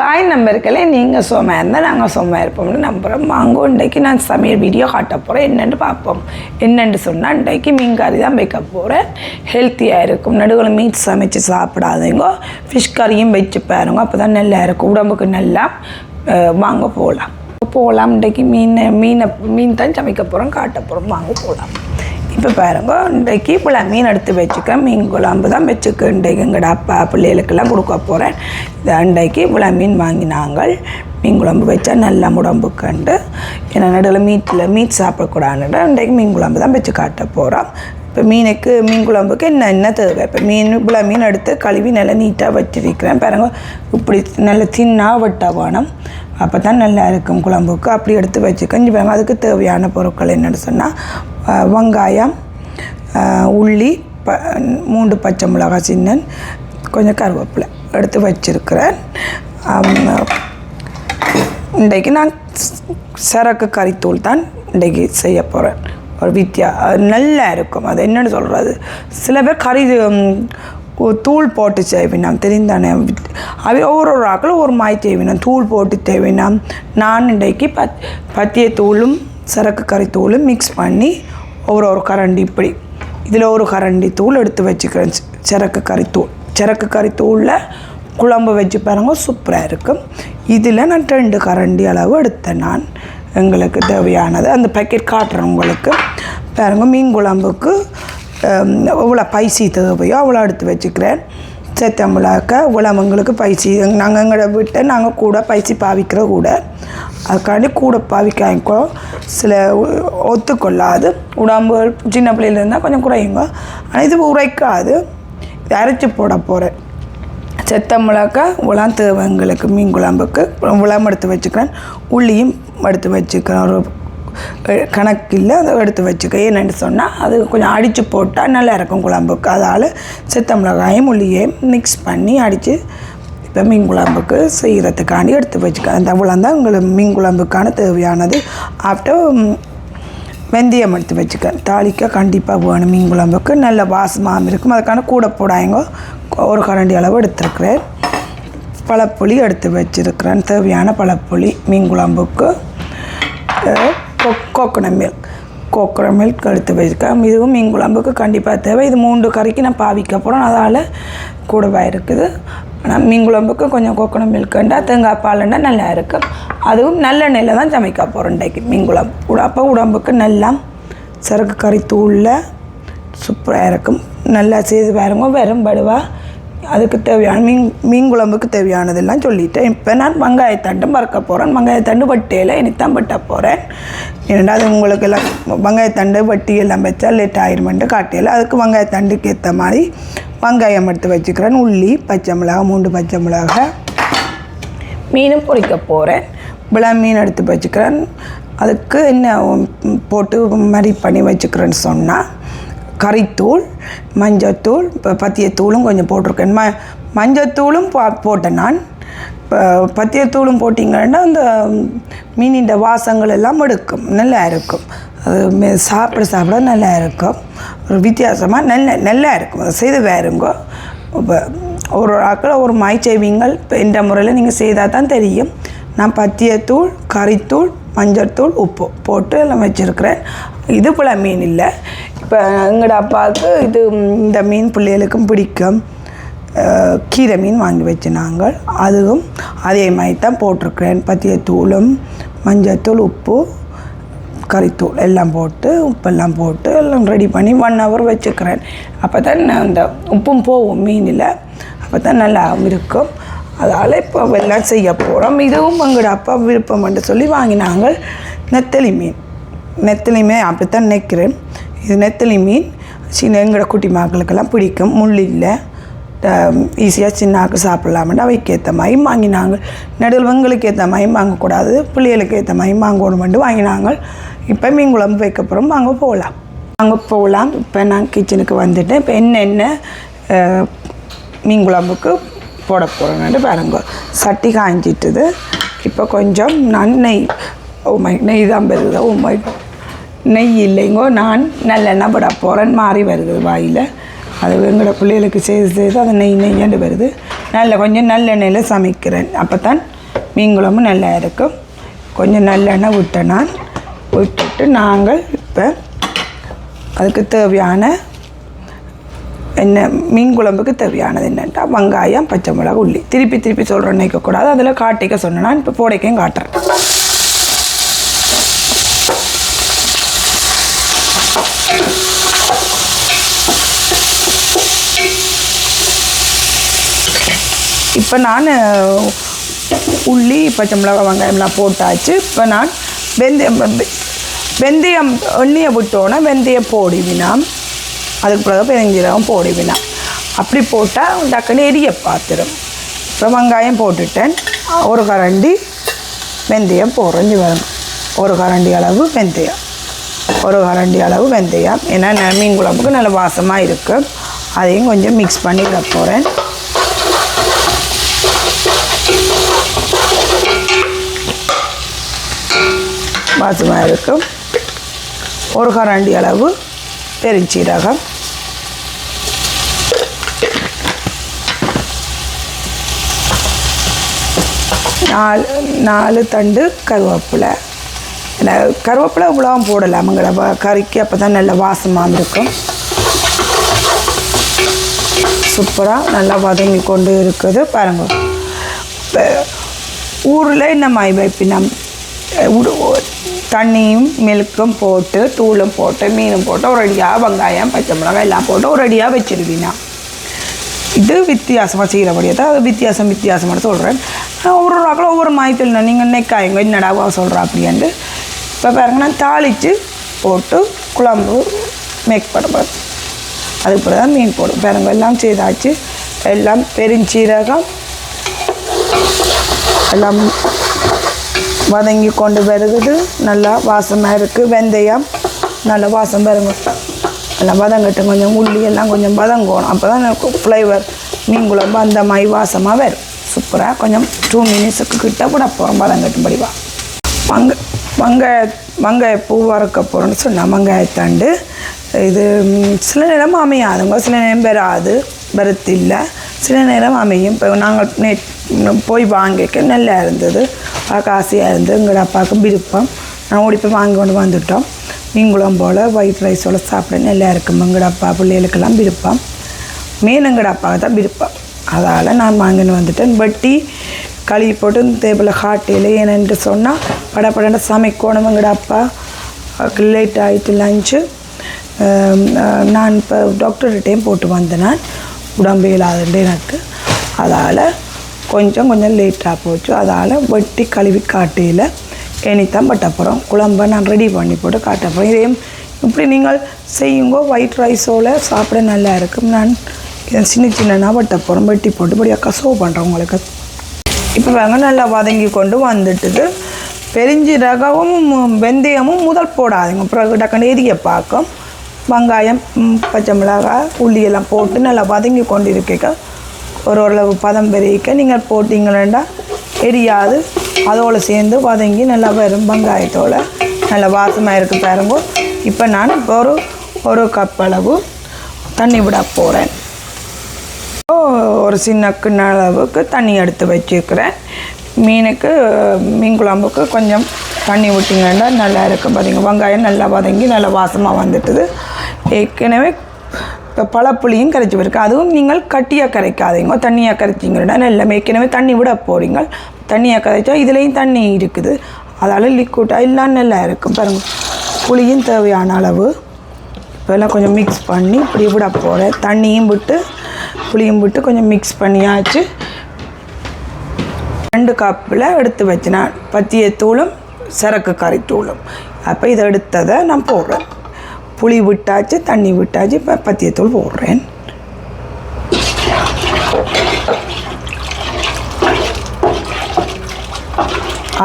Hi நம்பர்களே, நீங்கள் சும்மா இருந்தால் நாங்கள் சும்மா இருப்போம்னு நம்புகிறோம். வாங்க, இன்றைக்கு நான் சமையல் வீடியோ காட்ட போகிறேன். என்னென்னு பார்ப்போம். என்னென்னு சொன்னால், இன்றைக்கு மீன் கறி தான் வைக்க போகிறேன். ஹெல்த்தியாக இருக்கும். நடுவில் மீன் சமைச்சு சாப்பிடாதீங்க, ஃபிஷ் கறியும் வச்சு பாருங்க, அப்போ தான் நல்லா இருக்கும், உடம்புக்கு நல்லா. வாங்க போகலாம். இன்றைக்கு மீன் தான் சமைக்க போகிறோம், காட்ட போகிறோம். வாங்க போகலாம். இப்போ பாருங்க, இன்றைக்கு இவ்வளோ மீன் எடுத்து வச்சுக்கேன். மீன் குழம்பு தான் வச்சுக்க இன்றைக்கு எங்களோட அப்பா பிள்ளைகளுக்கெல்லாம் கொடுக்க போகிறேன். இந்த அன்றைக்கு இவ்வளோ மீன் வாங்கினாங்கள். மீன் குழம்பு வச்சா நல்லா உடம்பு கண்டு, ஏன்னா நடுவில் மீட் சாப்பிடக்கூடாதுன்னு இன்றைக்கு மீன் குழம்பு தான் வச்சு காட்ட போகிறோம். இப்போ மீன் குழம்புக்கு என்ன தேவை? இப்போ இவ்வளோ மீன் எடுத்து கழுவி நல்லா நீட்டாக வச்சிருக்கிறேன். பாருங்க, இப்படி நல்லா தின்னாக வெட்ட வேணும், அப்போ தான் நல்லா இருக்கும் குழம்புக்கு. அப்படி எடுத்து வச்சுக்கேன். பாருங்க, அதுக்கு தேவையான பொருட்கள் என்னென்னு சொன்னால், வெங்காயம், உள்ளி, 3 பச்சை மிளகாய் சின்னன், கொஞ்சம் கருவேப்பிலை எடுத்து வச்சுருக்கிறேன். இன்றைக்கு நான் சரக்கு கறித்தூள் தான் இன்றைக்கி செய்ய போகிறேன். ஒரு நல்லா இருக்கும். அது என்னென்னு சொல்கிறது, சில பேர் கறி தூள் போட்டு செய்வினோம் தெரிந்தானே, அது ஒவ்வொரு ஆக்களும் ஒரு மாதிரி செய்வினோம், தூள் போட்டு தேவினோம். நான் இன்றைக்கு பத்திய தூளும் சரக்கு கறித்தூளும் மிக்ஸ் பண்ணி ஒரு கரண்டி, இப்படி இதில் ஒரு கரண்டி தூள் எடுத்து வச்சுக்கிறேன். சரக்கு கறித்தூளில் குழம்பு வச்சு பாருங்க, சூப்பராக இருக்கும். இதில் நான் 2 கரண்டி அளவு எடுத்தேன். நான் எங்களுக்கு தேவையானது அந்த பேக்கெட் காட்டுறேன் உங்களுக்கு. பாருங்க, மீன் குழம்புக்கு எவ்வளோ பைசி தேவையோ அவ்வளோ எடுத்து வச்சுக்கிறேன். சேத்தம்பளாக்க உலமங்களுக்கு பைசி நாங்கள் எங்களோட விட்டு நாங்கள் கூட பைசி பாவிக்கிற கூட, அதுக்காண்டி கூட பாவிக்காய்க்கோ. சில ஒத்துக்கொள்ளாது, உடம்பு சின்ன பிள்ளையில இருந்தால் கொஞ்சம் குறையுங்க, ஆனால் இது உரைக்காது. இது அரைச்சி போட போகிறேன். செத்தமிளகா உலாம் தேவை எங்களுக்கு மீன் குழம்புக்கு. உலாம் எடுத்து வச்சுக்கிறேன், உள்ளியும் எடுத்து வச்சுக்கிறேன். ஒரு கணக்கில் அதை எடுத்து வச்சுக்க. ஏன்னு சொன்னால் அது கொஞ்சம் அடித்து போட்டால் நல்லா இருக்கும் குழம்புக்கு. அதால் செத்த மிளகாயும் உள்ளியையும் மிக்ஸ் பண்ணி அடித்து இப்போ மீன் குழம்புக்கு செய்கிறதுக்காண்டி எடுத்து வச்சுக்க. அந்த அவ்வளோ தான் உங்களுக்கு மீன் குழம்புக்கான தேவையானது. ஆஃப்டர் வெந்தயம் எடுத்து வச்சுக்க. தாளிக்க கண்டிப்பாக வேணும். மீன் குழம்புக்கு நல்ல வாசமாகவும் இருக்கும். அதுக்கான கூட போடாங்க. ஒரு கரண்டி அளவு எடுத்துருக்கிறேன். பழப்புளி எடுத்து வச்சுருக்கிறேன், தேவையான பழப்புளி. மீன் குழம்புக்கு கோக்கனட் மில்க் எடுத்து வச்சுருக்கேன். இதுவும் மீன் குழம்புக்கு கண்டிப்பாக தேவை. இது 3 கறிக்கு நான் பாவிக்க போகிறேன், அதால் கூடவாக இருக்குது. ஆனால் மீன் குழம்புக்கு கொஞ்சம் கோக்கனட் மில்க்குண்டா தேங்காய் பாலுண்டா நல்லா இருக்கும். அதுவும் நல்ல நெல்லை தான் சமைக்க போகிறேன் இன்றைக்கு மீன் குழம்பு. அப்போ உடம்புக்கு நல்லா சரக்கு கறி தூளில் சூப்பராக இருக்கும். நல்லா செய்து பாருங்க, வெறும் படுவா. அதுக்கு தேவையான மீன் குழம்புக்கு தேவையானதெல்லாம் சொல்லிவிட்டேன். இப்போ நான் வெங்காயத்தண்டும் வறுக்க போகிறேன். வெங்காயத்தண்டு வட்டியில் இனித்தான் வெட்ட போகிறேன். ஏன்னா அது உங்களுக்கு எல்லாம் வெங்காயத்தண்டு வட்டி எல்லாம் வச்சா லேட் ஆயிருமெண்டு காட்டியில். அதுக்கு வெங்காயத்தண்டுக்கு ஏற்ற மாதிரி வெங்காயம் எடுத்து வச்சுக்கிறேன். உள்ளி, பச்சை மிளகாய், 3 பச்சை மிளகாய். மீனும் பொரிக்க போகிறேன். இவ்வளோ மீன் எடுத்து வச்சுக்கிறேன். அதுக்கு என்ன போட்டு மாதிரி பண்ணி வச்சுக்கிறேன்னு சொன்னால், கறித்தூள், மஞ்சத்தூள், இப்போ பத்தியத்தூளும் கொஞ்சம் போட்டிருக்கேன். மஞ்சத்தூளும் போட்டேன் நான். இப்போ பத்தியத்தூளும் போட்டிங்கன்னா அந்த மீனின் வாசங்கள் எல்லாம் எடுக்கும், நல்லா இருக்கும். அது சாப்பிட நல்லா இருக்கும். ஒரு வித்தியாசமாக நல்லா இருக்கும். அதை செய்து வேறுங்கோ. இப்போ ஒரு ஆக்கள் ஒரு மாய் செய்வீங்கள். இப்போ இந்த முறையில் நீங்கள் செய்தால் தான் தெரியும். நான் பத்தியத்தூள், கறித்தூள், மஞ்சத்தூள், உப்பு போட்டு எல்லாம் வச்சுருக்கிறேன். இது போல் மீன் இல்லை. இப்போ எங்களோட அப்பாவுக்கு இந்த மீன் பிள்ளைகளுக்கும் பிடிக்கும். கீரை மீன் வாங்கி வச்சு நாங்கள் அதுவும் அதே மாதிரி தான் போட்டிருக்கிறேன். பத்தியத்தூளும் மஞ்சத்தூள், உப்பு, கறித்தூள் எல்லாம் போட்டு, உப்பெல்லாம் போட்டு எல்லாம் ரெடி பண்ணி 1 hour வச்சுக்கிறேன். அப்போ தான் அந்த உப்பும் போகும் மீனில், அப்போ தான் நல்லா இருக்கும். அதால் இப்போ எல்லாம் செய்ய போகிறோம். இதுவும் எங்களோட அப்பா விருப்பம் என்று சொல்லி வாங்கினாங்க. நெத்தலி மீன் அப்படித்தான் நினைக்கிறேன். இது நெத்தலி மீன் எங்களோட குட்டி மக்களுக்கெல்லாம் பிடிக்கும். முள் இல்லை, ஈஸியாக சின்னாக்கு சாப்பிட்லாமெண்டு அவைக்கு ஏற்ற மாதிரி வாங்கினாங்க. நடுவில் எங்களுக்கு ஏற்ற மாதிரி வாங்கக்கூடாது, பிள்ளைகளுக்கு ஏற்ற மாதிரி வாங்கணுமெண்டு வாங்கினாங்க. இப்போ மீன் குழம்பு வைக்க போகிறோம். வாங்க போகலாம். இப்போ நான் கிச்சனுக்கு வந்துட்டேன். இப்போ என்ன மீன் குழம்புக்கு போட போகிறேன்னு பாருங்க. சட்டி காய்ஞ்சிட்டுது. இப்போ கொஞ்சம் நான் நெய் தான் வருது. நெய் இல்லைங்கோ, நான் நல்லெண்ணெய் போட போகிறேன். மாறி வருது வாயில். அது எங்களோட பிள்ளைகளுக்கு செய்து அது நெய்யாண்டு வருது. கொஞ்சம் நல்லெண்ணெயில் சமைக்கிறேன். அப்போ தான் மீன் குழம்பு நல்லா இருக்கும். கொஞ்சம் நல்லெண்ணெய் விட்டேன். நான் விட்டுட்டு நாங்கள் இப்போ அதுக்கு தேவையான என்ன மீன் குழம்புக்கு தேவையானது என்னென்னா வெங்காயம், பச்சை மிளகாய், உள்ளி. திருப்பி சொல்கிறேன், நினைக்கக்கூடாது. அதில் காட்டிக்க சொன்னேன். நான் இப்போ போடைக்கையும் காட்டுறேன். இப்போ நான் உள்ளி, பச்சை மிளகாய், வெங்காயம்லாம் போட்டாச்சு. இப்போ நான் வெந்தயம் எண்ணெயை விட்டோன்னா வெந்தயம் போடுவினா, அதுக்கு பிறகு பெருஞ்சீரகம் போடுவினா. அப்படி போட்டால் டக்குன்னு எரிய பார்த்துடும். இப்போ வெங்காயம் போட்டுட்டேன். ஒரு கரண்டி வெந்தயம் போடுறேஞ்சி வரும். ஒரு கரண்டி அளவு வெந்தயம். ஏன்னா மீன் குழம்புக்கு நல்ல வாசமாக இருக்குது. அதையும் கொஞ்சம் மிக்ஸ் பண்ணி விட போகிறேன். வாசமாக இருக்கும். ஒரு கரண்டி அளவு பெருஞ்சீரகம், 4 தண்டு கருவேப்பிலை. கருவேப்பிலை இவ்வளவும் போடலாமுங்கிற கறிக்கு, அப்போ தான் நல்ல வாசமாக இருக்கும். சூப்பராக நல்லா வதங்கி கொண்டு இருக்குது பாருங்க. இப்போ ஊரில் இந்த மாதிரி வைப்பினா தண்ணியும் மில்க்கும் போட்டு, தூளும் போட்டு, மீனும் போட்டு ஒரு அடியாக வெங்காயம், பச்சை மிளகாய் எல்லாம் போட்டு ஒரு அடியாக வச்சிருவீனா. இது வித்தியாசமாக செய்கிறபடியே தான் அது வித்தியாசமாக சொல்கிறேன். ஒவ்வொரு ஆக்களும் ஒவ்வொரு மாயத்தில் நீங்கள் நெக்காயங்க என்னடாவா சொல்கிறா அப்படின்ட்டு. இப்போ பாருங்க, நான் தாளித்து போட்டு குழம்பு மேக் பண்ணுறேன். அதுக்கு பிறகு தான் மீன் போடும். பாருங்க, எல்லாம் செய்தாச்சு. எல்லாம் பெருஞ்சீரகம் எல்லாம் வதங்கி கொண்டு வருகுது. நல்லா வாசமாக இருக்குது. வெந்தயம் நல்லா வாசம் பாருங்க. எல்லாம் வதங்கட்டு. கொஞ்சம் உள்ளி எல்லாம் கொஞ்சம் வதங்கணும். அப்போ தான் எனக்கு ஃப்ளேவர் மீன் குழம்பு அந்த மாதிரி வாசமாக வரும். சூப்பராக கொஞ்சம் 2 மினிட்ஸுக்கு கிட்ட விட போகிறோம். வதங்கட்டும் படிவா. வெங்காய பூ வறுக்க போகிறோன்னு சொன்னால் வெங்காயத்தண்டு இது சில நேரம் அமையாதுங்க, சில நேரம் வராது, இல்லை, சில நேரம் அமையும். இப்போ நாங்கள் போய் வாங்கிக்க நல்லா இருந்தது, பார்க்க ஆசையாக இருந்தது. எங்களோட அப்பாவுக்கு விருப்பம். நான் ஓடி போய் வாங்கி கொண்டு வந்துவிட்டோம். மீன் குழம்போல் ஒயிட் ரைஸோடு சாப்பிட நல்லா இருக்கும். எங்களோட அப்பா பிள்ளைகளுக்கெல்லாம் விருப்பம். மீன் எங்களோட அப்பாவுக்கு தான் விருப்பம். அதால் நான் வாங்கின்னு வந்துட்டேன். வெட்டி கழுவி போட்டு தேபில் காட்டையில் ஏனென்று சொன்னால் படப்படன்னு சமைக்கணும். எங்களோட அப்பா லேட் ஆகிட்டு லஞ்சு. நான் இப்போ டாக்டர்கிட்டையும் போட்டு வந்தேன். நான் உடம்பு இல்லாதது எனக்கு. அதால் கொஞ்சம் லேட்டாக போச்சு. அதால் வெட்டி கழுவி காட்டையில் இனித்தான் பட்டப்புறம் குழம்பை நான் ரெடி பண்ணி போட்டு காட்டப்போகிறேன். இதையும் இப்படி நீங்கள் செய்யுங்கோ. ஒயிட் ரைஸோடு சாப்பிட நல்லா இருக்கும். நான் இதை சின்ன பட்டப்புறம் வெட்டி போட்டு இப்படியாக கசவு பண்ணுறேன் உங்களுக்கு. இப்போ வாங்க, நல்லா வதங்கி கொண்டு வந்துட்டுது. பெருஞ்சீரகமும் வெந்தயமும் முதல் போடாதுங்க. அப்புறம் டக்குன்னு எரிய பார்க்கும். வெங்காயம், பச்சை மிளகாய், உள்ளியெல்லாம் போட்டு நல்லா வதங்கி கொண்டு இருக்க ஓரளவு பதம் பெருக்க நீங்கள் போட்டிங்களா எரியாது. அதோடு சேர்ந்து வதங்கி நல்லா வரும். வெங்காயத்தோடு நல்லா வாசமாக இருக்குது பாருங்க. இப்போ நான் ஒரு கப் அளவு தண்ணி விட போகிறேன். ஒரு சின்ன கிண்ண அளவுக்கு தண்ணி எடுத்து வச்சுருக்கிறேன். மீன் குழம்புக்கு கொஞ்சம் தண்ணி விட்டிங்கன்னா நல்லா இருக்கும். பார்த்திங்க, வெங்காயம் நல்லா வதங்கி நல்லா வாசமாக வந்துட்டுது. ஏற்கனவே இப்போ பழப்புளியும் கரைச்சி போயிருக்கு. அதுவும் நீங்கள் கட்டியாக கரைக்காதீங்க. தண்ணியாக கரைச்சிங்கன்னா நல்லா. ஏற்கனவே தண்ணி விட போகிறீங்க. தண்ணியாக கரைச்சா இதுலேயும் தண்ணி இருக்குது. அதால் லிக்விட்டாக எல்லாம் நல்லா இருக்கும் பாருங்கள். புளியும் தேவையான அளவு இப்போல்லாம் கொஞ்சம் மிக்ஸ் பண்ணி இப்படி விட போகிறேன். தண்ணியும் விட்டு புளியும் விட்டு கொஞ்சம் மிக்ஸ் பண்ணியாச்சு. 2 கப்பில் எடுத்து வச்சுனா பத்தியத்தூளும் சரக்கு கறித்தூளும். அப்போ இதை எடுத்ததை நான் போடுறேன். புளி விட்டாச்சு, தண்ணி விட்டாச்சு. இப்போ பத்தியத்தூள் போடுறேன்.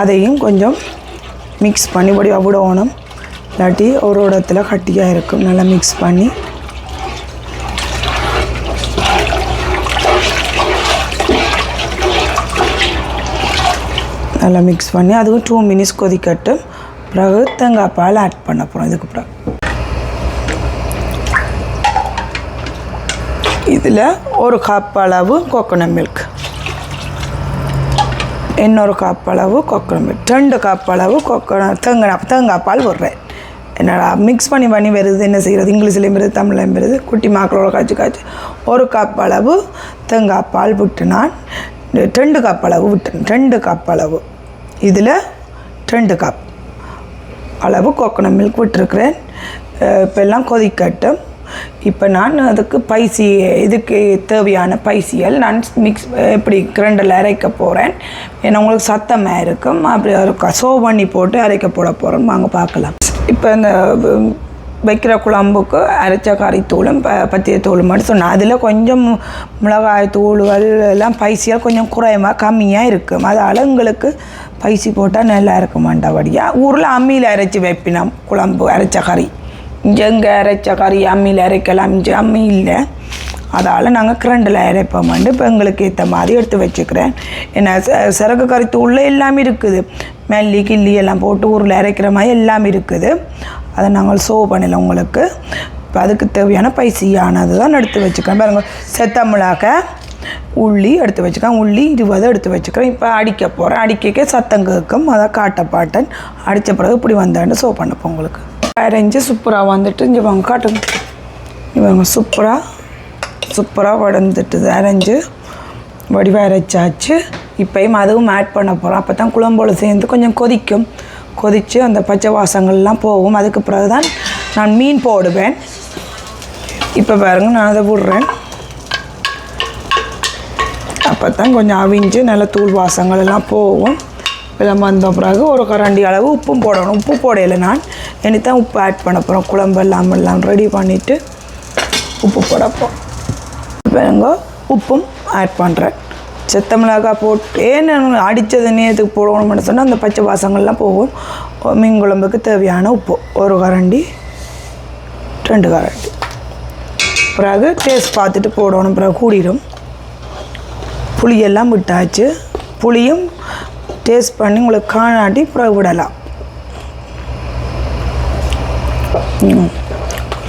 அதையும் கொஞ்சம் மிக்ஸ் பண்ணி விடணும். இல்லாட்டி ஒரு இடத்துல கட்டியாக இருக்கும். நல்லா மிக்ஸ் பண்ணி அதுவும் 2 மினிட்ஸ் கொதிக்கட்டும். பிறகு தேங்காய் பால் ஆட் பண்ண போகிறோம். இதுக்கு பிறகு இதில் ஒரு கப் அளவு கோகோனட் மில்க் இன்னொரு கப் அளவு கொக்கரமில்க், 2 கப் அளவு தேங்காய் பால் விடுறேன். என்னடா மிக்ஸ் பண்ணி வருது, என்ன செய்கிறது, இங்கிலீஷ்லேயும் வருது தமிழ்லையும் வருது, குட்டி மாக்களோட காய்ச்சி 1 கப் அளவு தேங்காய் பால் விட்டு நான் 2 கப் அளவு விட்டேன். 2 கப் அளவு இதில் 2 கப் அளவு கோகோனட் மில்க் விட்டுருக்குறேன். இப்போ எல்லாம் கொதிக்கட்டும். இப்போ நான் அதுக்கு இதுக்கு தேவையான பைசியல் நான் எப்படி கிரைண்டரில் அரைக்க போகிறேன். ஏன்னா உங்களுக்கு சத்தமாக இருக்கும். அப்படி ஒரு பண்ணி போட்டு அரைக்க போகிறோம். வாங்க பார்க்கலாம். இப்போ இந்த வைக்கிற குழம்புக்கு அரைச்ச கறித்தூளும் பத்தியத்தூளும் மட்டும் சொன்னேன். அதில் கொஞ்சம் மிளகாய் தூள்கள் எல்லாம் பைசியல் கொஞ்சம் கம்மியாக இருக்கும். அதனால் உங்களுக்கு பைசி போட்டால் நல்லா இருக்க மாட்டபடியாக ஊரில் அம்மியில் அரைச்சி வைப்பினோம் குழம்பு அரைச்ச கறி. இங்கே அரைச்ச கறி அம்மியில் அரைக்கலாம், இங்கே அம்மி இல்லை. அதால் நாங்கள் கிரைண்டரில் அரைப்போம்ண்டு இப்போ எங்களுக்கு ஏற்ற மாதிரி எடுத்து வச்சுக்கிறேன். ஏன்னா சிறகு கறித்தூளில் எல்லாமே இருக்குது, மல்லி கிள்ளி எல்லாம் போட்டு ஊரில் அரைக்கிற மாதிரி எல்லாம் இருக்குது. அதை நாங்கள் பண்ணல உங்களுக்கு. இப்போ அதுக்கு தேவையான பைசியானது தான் எடுத்து வச்சுக்கிறேன். பாருங்கள், செத்த மிளகாய் உள்ளி எடுத்து வச்சுக்கிறேன். உள்ளி 20 எடுத்து வச்சுக்கிறேன். இப்போ அடிக்க போகிறேன். அடிக்க சத்தம் கேட்கும், அதை காட்டப்பாட்டன் அடித்த பிறகு இப்படி வந்தேன்னு பண்ணப்போ உங்களுக்கு அரைஞ்சி சூப்பராக வந்துட்டு இங்கே வாங்க காட்டுங்க. இவங்க சூப்பராக வடந்துட்டுது. அரைஞ்சி வடிவாக அரைச்சாச்சு. இப்போயும் அதுவும் ஆட் பண்ண போகிறோம். அப்போ தான் குழம்போடு சேர்ந்து கொஞ்சம் கொதித்து அந்த பச்சை வாசங்கள்லாம் போகும். அதுக்கு பிறகு தான் நான் மீன் போடுவேன். இப்போ பாருங்கள், நான் அதை விடுறேன். அப்போ தான் கொஞ்சம் அவிஞ்சு நல்ல தூள் வாசங்கள் எல்லாம் போகும். எல்லாம் வந்த பிறகு ஒரு கரண்டி அளவு உப்பும் போடணும். உப்பு போடையில் நான் தான் உப்பு ஆட் பண்ண போகிறோம். குழம்பு எல்லாம் ரெடி பண்ணிவிட்டு உப்பு போடப்போம். இப்போ உப்பும் ஆட் பண்ணுறேன். செத்த மிளகாய் போட்டு ஏன்னு அடித்தது நேரத்துக்கு போடணும்னு சொன்னால் அந்த பச்சை வாசங்கள்லாம் போகும். மீன் குழம்புக்கு தேவையான உப்பு 1 கரண்டி 2 கரண்டி. பிறகு டேஸ்ட் பார்த்துட்டு போடணும். பிறகு கூடிடும். புளியெல்லாம் விட்டாச்சு. புளியும் டேஸ்ட் பண்ணி உங்களுக்கு காணாட்டி பிறகு விடலாம்.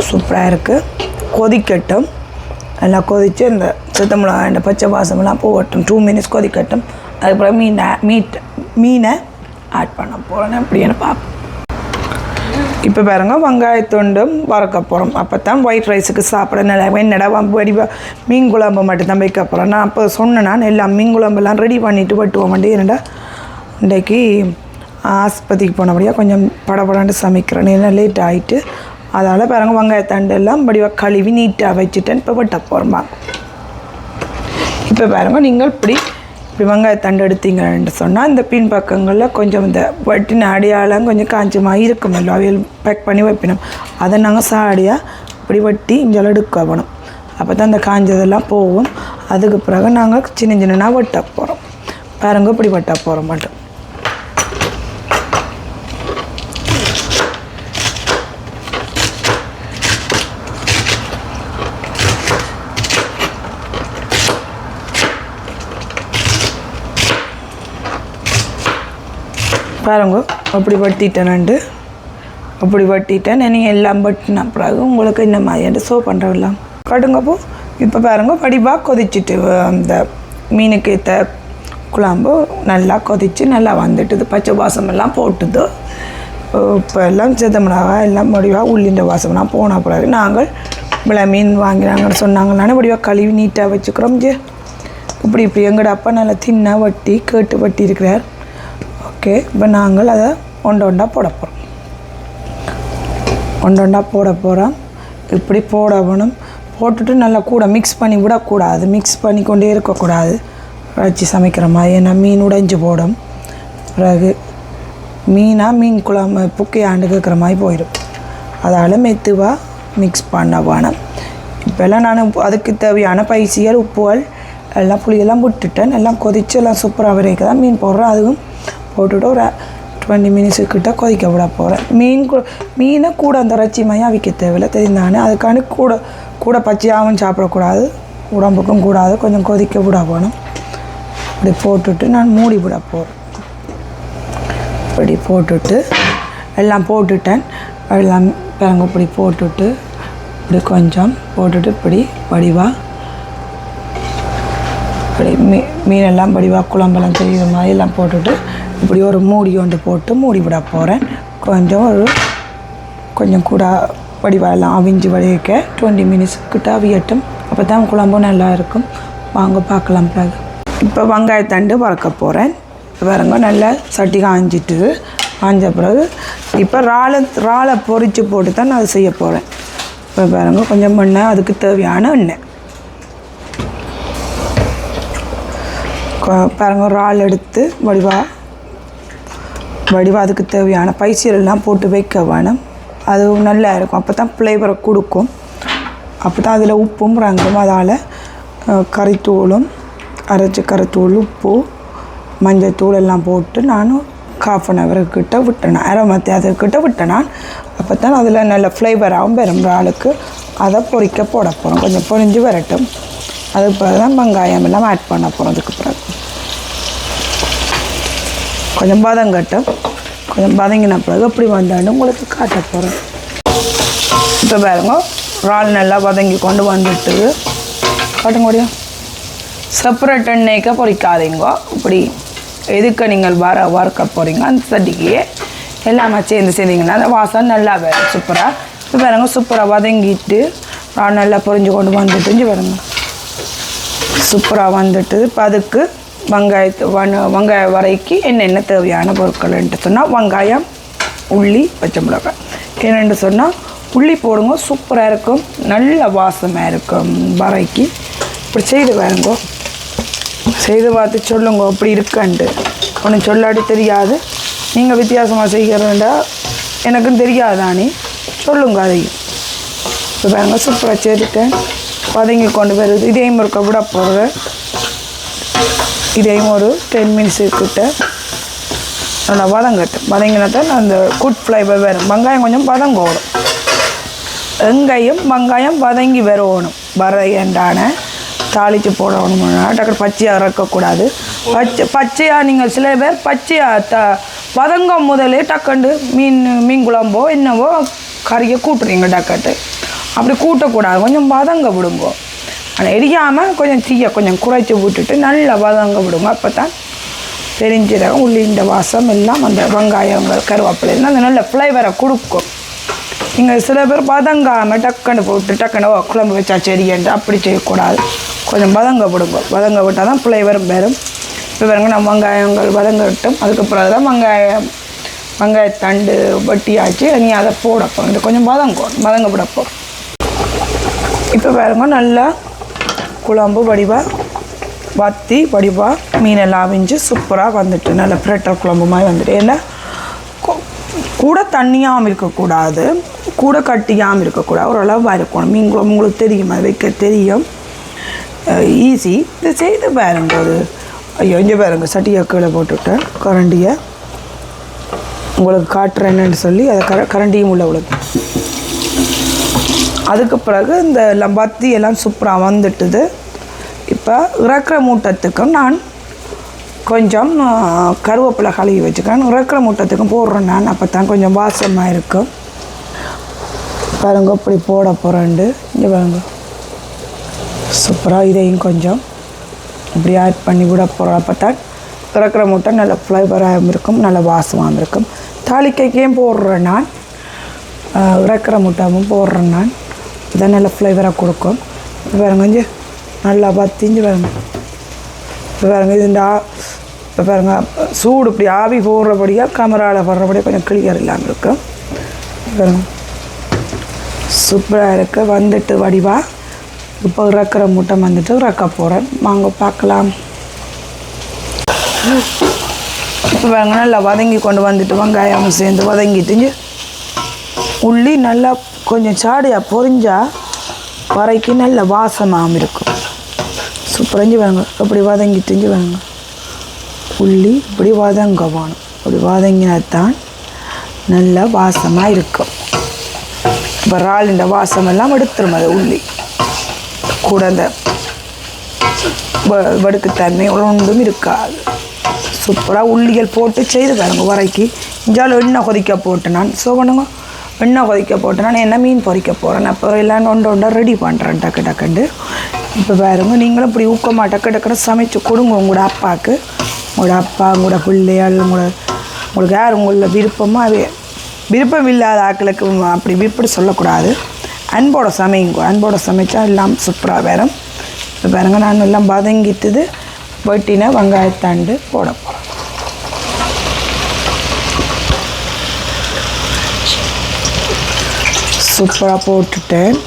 சூப்பராக இருக்குது. கொதிக்கட்டும். எல்லாம் கொதித்து இந்த செத்த மிளகாய் இந்த பச்சை வாசமெல்லாம் போகட்டும். 2 மினிட்ஸ் கொதிக்கட்டும். அதுக்கப்புறம் மீனை ஆட் பண்ண போகிறேன். எப்படின்னு பார்ப்போம். இப்போ பாருங்க, வெங்காயத்தொண்டும் வறுக்க போகிறோம். அப்போ தான் ஒயிட் ரைஸுக்கு சாப்பிட நல்லா. என்னடா வடிவாக மீன் குழம்பு மட்டும்தான் வைக்க போகிறேன். நான் அப்போ சொன்னேன் எல்லாம் மீன் குழம்பெல்லாம் ரெடி பண்ணிவிட்டு வெட்டுவோம். என்னடா இன்றைக்கி ஆஸ்பத்திரிக்கு போனபடியாக கொஞ்சம் படப்படாண்டு சமைக்கிறேன். என்ன லேட் ஆகிட்டு அதால் பாருங்கள், வெங்காயத்தண்டு எல்லாம் வடிவாக கழுவி நீட்டாக வச்சுட்டேன். இப்போ வெட்ட போகிறோம். இப்போ பாருங்கள், நீங்கள் இப்படி வெங்காயத்தண்டு எடுத்தீங்கன்னு சொன்னால் இந்த பின்பக்கங்களில் கொஞ்சம் இந்த வட்டின அடியாலாம் கொஞ்சம் காஞ்சமாக இருக்குமല്ലോ, அவையில் பேக் பண்ணி வைப்பினோம். அதை நாங்கள் சாடியாக இப்படி வட்டி இங்கே எடுக்க வேணும். அப்போ தான் இந்த காஞ்சதெல்லாம் போகும். அதுக்கு பிறகு நாங்கள் சின்ன வெட்ட போகிறோம். பாருங்க, இப்படி வெட்ட போகிறோம் மட்டும். பாருங்க, அப்படி வட்டிட்டேன். நீங்கள் எல்லாம் வட்டின பிறகு உங்களுக்கு இந்த மாதிரி பண்ணுறலாம் கட்டுங்கப்போ. இப்போ பாருங்க, வடிவாக கொதிச்சுட்டு அந்த மீனுக்கு ஏற்ற குழம்பு நல்லா கொதித்து நல்லா வந்துட்டுது. பச்சை வாசமெல்லாம் போட்டுது. இப்போ எல்லாம் செத்த மிளகாய் எல்லாம் வடிவாக உள்ளின்ற வாசமெல்லாம் போன பிறகு நாங்கள் மீன் வாங்கினாங்கன்னு சொன்னாங்களானே வடிவாக கழுவி நீட்டாக வச்சுக்கிறோம். இப்படி எங்கட அப்பா நல்லா தின்னா வட்டி இருக்கிறார். ஓகே, இப்போ நாங்கள் அதை ஒண்டா போட போகிறோம். இப்படி போடணும். போட்டுட்டு நல்லா கூட மிக்ஸ் பண்ணி விடக்கூடாது. மிக்ஸ் பண்ணி கொண்டே இருக்கக்கூடாது வச்சு சமைக்கிற மாதிரி. ஏன்னா மீன் உடைஞ்சு போடும். பிறகு மீன் குழம்பு புக்கையாண்டு கேட்குற மாதிரி போயிடும். அதால் மெத்துவாக மிக்ஸ் பண்ண வேணும். இப்போல்லாம் நான் அதுக்கு தேவையான பைசியல் உப்புகள் எல்லாம் புளியெல்லாம் விட்டுட்டேன். எல்லாம் கொதித்து எல்லாம் சூப்பராக வரைக்கும் தான் மீன் போடுறேன். அதுவும் போட்டுவிட்டு ஒரு 20 மினிட்ஸுக்கிட்ட கொதிக்க விட போகிறேன். மீனை கூட அந்த இறைச்சி மையம் அவிக்க தேவையில்லை, தெரிந்தானே. அதுக்காண்டி கூட பச்சையாகவும் சாப்பிடக்கூடாது, உடம்புக்கும் கூடாது. கொஞ்சம் கொதிக்க விட போகணும். இப்படி போட்டுட்டு நான் மூடி விட போகிறேன். இப்படி போட்டுட்டு எல்லாம் போட்டுட்டேன். எல்லாம் பாருங்க, இப்படி போட்டுட்டு இப்படி கொஞ்சம் போட்டுட்டு இப்படி வடிவாக இப்படி மீனெல்லாம் படிவாக குழம்பெல்லாம் தெரியுற மாதிரி எல்லாம் போட்டுட்டு இப்படி ஒரு மூடி கொண்டு போட்டு மூடி விட போகிறேன். கொஞ்சம் கூட வடிவாயெல்லாம் அவிஞ்சு வடிக்க 20 மினிட்ஸ் கிட்ட அவியட்டும். அப்போ தான் குழம்பும் நல்லா இருக்கும். வாங்க பார்க்கலாம். பிறகு இப்போ வெங்காயத்தண்டு வறுக்க போகிறேன். பாருங்க நல்லா சட்டி காஞ்ச பிறகு இப்போ இறாலை பொரித்து போட்டு தான் நான் அதை செய்ய போகிறேன். இப்போ பாருங்க கொஞ்சம் எண்ணெய், அதுக்கு தேவையான எண்ணெய் பாருங்க. இறால் எடுத்து வடிவா அதுக்கு தேவையான பைசீரெல்லாம் போட்டு வைக்க வேணும். அது நல்லா இருக்கும். அப்போ தான் ஃப்ளேவரை கொடுக்கும். அப்போ தான் அதில் உப்பும் ரங்கும். அதால் கறித்தூளும் அரைச்சி கறித்தூள், உப்பு, மஞ்சள் தூள் எல்லாம் போட்டு நானும் 1/2 ஹவர்கிட்ட விட்டேன். அரை மத்தியானத்துக்கிட்ட விட்டேன் நான். அப்போ தான் அதில் நல்ல ஃப்ளேவராகவும் வரும் இறாலுக்கு. அதை பொரிக்க போட போகிறோம். கொஞ்சம் பொரிஞ்சு வரட்டும். அதுக்கு பிறகு தான் வெங்காயம் எல்லாம் ஆட் பண்ண போகிறோம். அதுக்கு பிறகு கொஞ்சம் பதங்கட்டும். கொஞ்சம் பதங்கின பிறகு எப்படி வந்தாலும் உங்களுக்கு காட்ட போகிறேன். இப்போ பாருங்க இறால் நல்லா வதங்கி கொண்டு வந்துட்டு காட்டுங்க முடியும். செப்பரேட் எண்ணெய்க்கு பொரிக்காதீங்க. இப்படி எதுக்கு நீங்கள் வறுக்க போகிறீங்க அந்த சட்டிக்கையே எல்லாமே சேர்ந்தீங்கன்னா அந்த வாசம் நல்லா வரும் சூப்பராக. இப்போ பாருங்க சூப்பராக வதங்கிட்டு இறால் நல்லா பொரிஞ்சு கொண்டு வந்துட்டு பாருங்க சூப்பராக வந்துட்டு. இப்போ அதுக்கு வெங்காய வரைக்கு என்னென்ன தேவையான பொருட்கள்ன்ட்டு சொன்னால் வெங்காயம், உள்ளி, பச்சை மிளகாய். என்னென்னு சொன்னால் உள்ளி போடுங்க, சூப்பராக இருக்கும், நல்ல வாசமாக இருக்கும் வரைக்கு. இப்படி செய்து பாருங்க, செய்து பார்த்து சொல்லுங்க அப்படி இருக்கான்ட்டு. ஒன்றும் சொல்லாடி தெரியாது. நீங்கள் வித்தியாசமாக செய்கிறதா எனக்கும் தெரியாதானே, சொல்லுங்க அதையும். இப்போ பாருங்க சூப்பராக செய்துட்டேன். வதங்கி கொண்டு வருது. இதையும் இருக்க விட போகிறது. இதையும் ஒரு 10 மினிட்ஸுக்கிட்ட நல்லா வதங்கட்டும். வதங்கினா தான் அந்த குட் ஃப்ளேவர் வரும். வெங்காயம் கொஞ்சம் வதங்க வரும். வெங்காயம் வதங்கி வரணும். வரையண்டான தாளித்து போடணும்னா டக்கு பச்சையாக இறக்கக்கூடாது. பச்சையாக நீங்கள் சில பேர் பச்சையாக வதங்க முதலே டக்குண்டு மீன் குழம்போ என்னவோ கறியை கூட்டுறீங்க டக்கட்டு. அப்படி கூட்டக்கூடாது. கொஞ்சம் வதங்க விடுங்க. ஆனால் எரியாமல் கொஞ்சம் தீயை கொஞ்சம் குறைச்சி விட்டுட்டு நல்லா வதங்க விடுங்க. அப்போ தான் பெருஞ்சீரகம், உள்ளிண்ட வாசம் எல்லாம் அந்த வெங்காயங்கள், கருவேப்பிலை அந்த நல்ல ஃப்ளேவரை கொடுக்கும். நீங்கள் சில பேர் வதங்காமல் டக்குன்னு போட்டு டக்குன்னு குழம்பு வச்சா செடியன்று அப்படி செய்யக்கூடாது. கொஞ்சம் வதங்க விடுங்க. வதங்க விட்டால் தான் ஃப்ளேவரும் வரும். இப்போ பாருங்க நம்ம வெங்காயங்கள் வதங்கட்டும். அதுக்கப்புறம் தான் வெங்காயத்தண்டு வட்டியாச்சு நீ அதை போடப்போம். இது கொஞ்சம் வதங்க விடப்போம். இப்போ பாருங்க நல்லா குழம்பு வடிவாக மீனெல்லாம் அவிஞ்சு சூப்பராக வந்துட்டு நல்ல பிரட்டர் குழம்பு மாதிரி வந்துட்டு. ஏன்னா கூட தண்ணியாகவும் இருக்கக்கூடாது, கூட கட்டியாகவும் இருக்கக்கூடாது, ஓரளவாக இருக்கணும். மீன் குழம்பு உங்களுக்கு தெரியும், அது வைக்க தெரியும், ஈஸி. இதை செய்து பாருங்க. அது ஐயோ இங்கே பாருங்க சட்டியை கீழே போட்டுவிட்டேன். கரண்டியை உங்களுக்கு காட்டுறேன்னு சொல்லி அதை கரண்டியும் உள்ள உங்களுக்கு. அதுக்கு பிறகு இந்த லம்பாத்தி எல்லாம் சூப்பராக வந்துட்டுது. இப்போ இறக்குற மூட்டத்துக்கும் நான் கொஞ்சம் கருவேப்பிலை கழுவி வச்சுக்கிறேன். இறக்குற மூட்டத்துக்கும் போடுறேன் நான். அப்போ தான் கொஞ்சம் வாசமாக இருக்கும். பாருங்க இப்படி போட போகிறேன்ட்டு. இங்கே பாருங்க சூப்பராக இதையும் கொஞ்சம் இப்படி ஆட் பண்ணி விட போகிறோம். அப்போ தான் இறக்குற மூட்டை நல்ல ஃப்ளேவராகவும் இருக்கும், நல்ல வாசமாகவும் இருக்கும். தாளிக்கைக்கையும் போடுறேன் நான், இறக்குற முட்டையும் போடுறேன் நான். இதான் நல்ல ஃப்ளேவராக கொடுக்கும். இப்போ பாருங்க கொஞ்சம் நல்லா பத்திஞ்சு பாருங்க. இப்போ பாருங்க இது இப்போ பாருங்க சூடு இப்படி ஆவி போடுறபடியாக கேமராவில் போடுறபடியாக கொஞ்சம் கிளியர் இல்லாமல் இருக்கும். பாருங்க சூப்பராக இருக்க வந்துட்டு வடிவாக. இப்போ இறக்குற முட்டை வந்துட்டு இறக்க போகிறேன். வாங்க பார்க்கலாம். இப்போ பாருங்க நல்லா வதங்கி கொண்டு வந்துட்டு வெங்காயம் சேர்ந்து வதங்கிட்டு உள்ளி நல்லா கொஞ்சம் சாடியாக பொரிஞ்சால் வரைக்கும் நல்ல வாசமாகவும் இருக்கும். சூப்பரஞ்சு பாருங்க அப்படி வதங்கிட்டு பாருங்க. உள்ளி இப்படி வதங்க வேணும். அப்படி வதங்கினால்தான் நல்ல வாசமாக இருக்கும். இப்போ இறாலின் வாசமெல்லாம் எடுத்துரும். அது உள்ளி கூட அந்த வடுக்குத்தன்மை ஒன்றும் இருக்காது. சூப்பராக உள்ளிகள் போட்டு செய்து பாருங்க. வரைக்கும் இஞ்சாலும் எண்ணெய் கொதிக்க போட்டு நான் பண்ணுங்க. எண்ணெய் கொதிக்க போட்டு நான் என்ன மீன் பொரிக்க போகிறேன். அப்புறம் எல்லாம் ஒன்று ரெடி பண்ணுறேன் டக்குண்டு. இப்போ பாருங்க நீங்களும் இப்படி ஊக்கமாக டக்கு சமைச்சு கொடுங்க உங்களோட அப்பாவுக்கு. உங்களோட அப்பா, உங்களோட பிள்ளைகள், உங்களுக்கு யார் உங்களோட விருப்பமாக விருப்பம் இல்லாத ஆக்களுக்கு அப்படி இப்படி சொல்லக்கூடாது. அன்போட சமைங்க. அன்போட சமைச்சா எல்லாம் சூப்பராக வரும். இப்போ பாருங்க நான் எல்லாம் வதங்கிட்டுது. வெட்டினா வெங்காயத்தாண்டு போட போகிறேன். சூப்பராக போட்டுட்டேன்.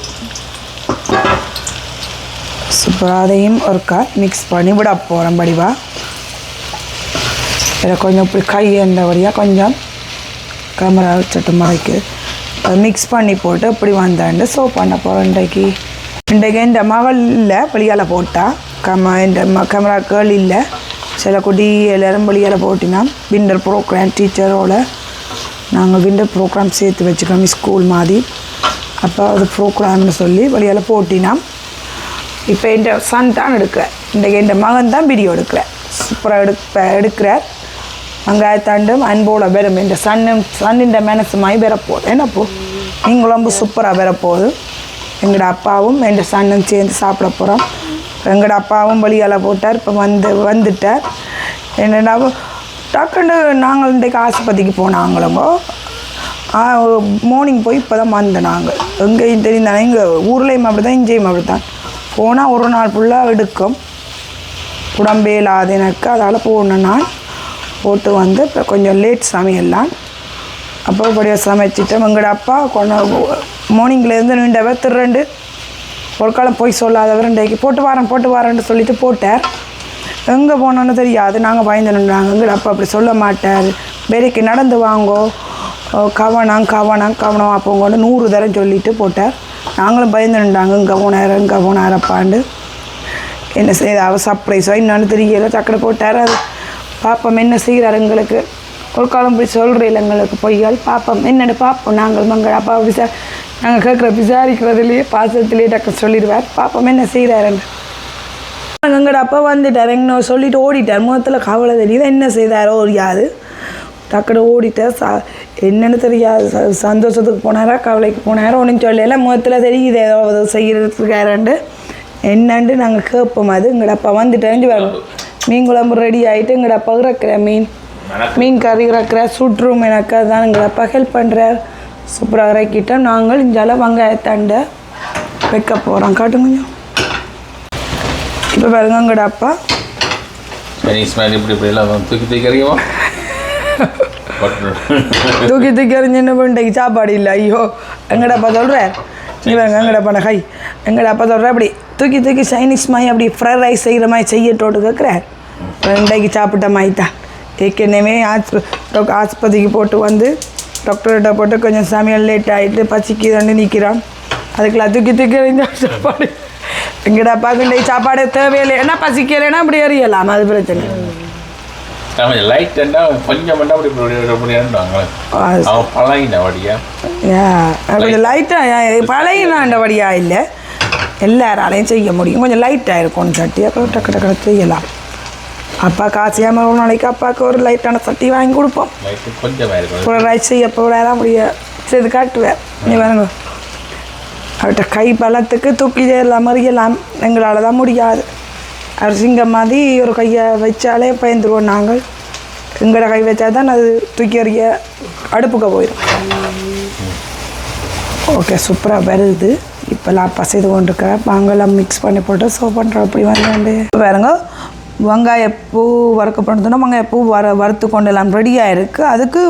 சூப்பராக அதையும் ஒருக்கா மிக்ஸ் பண்ணி விட போகிறேன். படிவா இதில் கொஞ்சம் இப்படி கை எந்தபடியாக கொஞ்சம் கேமரா வச்சுட்டு மறைக்கு அதை மிக்ஸ் பண்ணி போட்டு இப்படி வந்தாண்டு சோப் பண்ண போகிறோம். இன்றைக்கு இந்த மகள் இல்லை வெளியால் போட்டால் இந்த கேமரா கேர்ள் இல்லை. சில குட்டி எல்லோரும் வெளியால் போட்டினா விண்டர் ப்ரோக்ராம் டீச்சரோட நாங்கள் விண்டர் ப்ரோக்ராம் சேர்த்து வச்சுக்கோம் ஸ்கூல் மாதிரி. அப்போ அது ப்ரோக்ராம்னு சொல்லி வெளியால் போட்டினா இப்போ என் சன் தான் எடுக்கிறேன். இன்றைக்கு என் மகன் தான் வீடியோ எடுக்கிறேன். சூப்பராக எடுக்கிறார். வெங்காயத்தாண்டும் அன்போட வெறும் இந்த சன்னின் மனசுமாய் வரப்போகுது. என்னப்போ நீங்களும் ரொம்ப சூப்பராக வரப்போகுது. எங்களோட அப்பாவும் என் சன்னும் சேர்ந்து சாப்பிட போகிறோம். எங்களோட அப்பாவும் வெளியால் போட்டார். இப்போ வந்துட்டார். என்னடா டக்குன்னு நாங்கள் இன்றைக்கு ஆஸ்பத்திரிக்கு போனாங்களோ மார்னிங் போய் இப்போ தான் வந்தோம். நாங்கள் எங்கேயும் தெரிந்தானே எங்கள் ஊர்லேயும் அப்படி தான் இங்கேயும் அப்படி தான் போனால் ஒரு நாள் ஃபுல்லாக எடுக்கும். உடம்பே இல்லாத எனக்கு அதால் போகணும். நான் போட்டு வந்து இப்போ கொஞ்சம் லேட் சமையல்லாம். அப்போ இப்படியாக சமைச்சிட்டேன். எங்களோட அப்பா மார்னிங்லேருந்து நின்றவ திருண்டு ஒரு காலம் போய் சொல்லாதவர் இன்றைக்கு போட்டு வரேன்னு சொல்லிட்டு போட்டார். எங்கே போனோன்னு தெரியாது. நாங்கள் பயந்து நின்றாங்க. எங்களோட அப்பா அப்படி சொல்ல மாட்டார். வேலைக்கு நடந்து வாங்கோ, கவனம் அப்போங்கொண்டு 100 தரம் சொல்லிட்டு போட்டார். நாங்களும் பயந்து நின்றாங்க. இங்கே போனார் அப்பாண்டு. என்ன செய்ய அவ சர்ப்ரைஸோ என்னன்னு தெரியல. டக்குனு போட்டார். அது பாப்பம் என்ன செய்கிறார் எங்களுக்கு ஒரு காலம் போய் சொல்கிறீங்கள எங்களுக்கு பொய்யால் பாப்பம் என்னென்னு பார்ப்போம். நாங்கள் மங்கள் அப்பா நாங்கள் கேட்குற விசாரிக்கிறதுலேயே பாசத்துலேயே டக்கு சொல்லிடுவார். பாப்பம் என்ன செய்கிறாருன்னு. எங்களோட அப்பா வந்துட்டார். எங்கே சொல்லிவிட்டு ஓடிட்டார். முகத்தில் கவலை தெரியுது. என்ன செய்தாரோ தெரியாது. டக்குனு ஓடிட்டார். என்னென்னு தெரியாது. சந்தோஷத்துக்கு போனாரா கவலைக்கு போனாரோ ஒன்றும் சொல்லலை. முகத்தில் தெரியுது ஏதோ செய்கிறதுக்காரண்டு என்னண்டு நாங்கள் கேட்போம். அது எங்களோட அப்பா வந்துட்டு வரும். மீன் குழம்பு ரெடி ஆகிட்டு எங்களோட அப்பா இறக்குற மீன் கறி இறக்குற சுட்ரூம் எனக்கு அதுதான் எங்களோட அப்பா ஹெல்ப் பண்ணுறார். சூப்பராக இறக்கிட்டோம். நாங்கள் இஞ்சால வெங்காயத்தாண்டை வைக்க போகிறோம். காட்டும் கொஞ்சம். இப்போ பாருங்க எங்களோட அப்பா தூக்கி எறிஞ்சுன்னு இன்றைக்கு சாப்பாடு இல்லை. ஐயோ எங்கட அப்பா சொல்கிறார். நீ பாருங்க எங்கட அப்பா கை எங்கட அப்பா சொல்கிற அப்படி தூக்கி சைனீஸ் மாதிரி அப்படி ஃப்ரைட் ரைஸ் செய்கிற மாதிரி செய்யட்டோட்டு கேட்குறார். இன்றைக்கு சாப்பிட்ட மாதிரி தான். ஏற்கனவே ஆஸ்பத்திரிக்கு போட்டு வந்து டாக்டர்கிட்ட போட்டு கொஞ்சம் சமையல் லேட் ஆகிட்டு பசிக்கு தண்டு நிற்கிறான். அதுக்கெல்லாம் தூக்கி எறிஞ்சா சாப்பாடு எங்கட அப்பாவுக்கு இன்றைக்கு சாப்பாடு தேவையில்லை. ஏன்னா பசிக்கலைன்னா அப்படி எறியலாம். அது பிரச்சனை. கொஞ்சம் லைட்டாக பழகினாண்டபடியா இல்லை. எல்லாராலையும் செய்ய முடியும். கொஞ்சம் லைட்டாக இருக்கும் சட்டி. அப்புறம் டக்கு செய்யலாம். அப்பா காசியாமல் ஒரு நாளைக்கு அப்பாவுக்கு ஒரு லைட்டான சட்டி வாங்கி கொடுப்போம். ஒரு ரைஸ் செய்ய போடாதான் முடிய செய்து காட்டுவேன். நீ வேணுங்க அவர்கிட்ட கை பலத்துக்கு தூக்கி எல்லாம் மறியலாம். எங்களால் தான் முடியாது. அவர் சிங்கம் மாதிரி ஒரு கையை வச்சாலே பயந்துருவோம் நாங்கள். எங்களோட கை வச்சா தான் அது தூக்கி எறிய அடுப்புக்க போயிடும். ஓகே சூப்பராக வருது. இப்போல்லாம் அப்பா செய்து கொண்டிருக்கிறேன். மாங்கெல்லாம் மிக்ஸ் பண்ணி போட்டு சோ பண்ணுறோம். அப்படி வந்து பாருங்க வெங்காயப்பூ வறுக்கப்படுதுன்னா வெங்காயப்பூ வறுத்து கொண்டு எல்லாம் ரெடியாக இருக்குது. அதுக்கு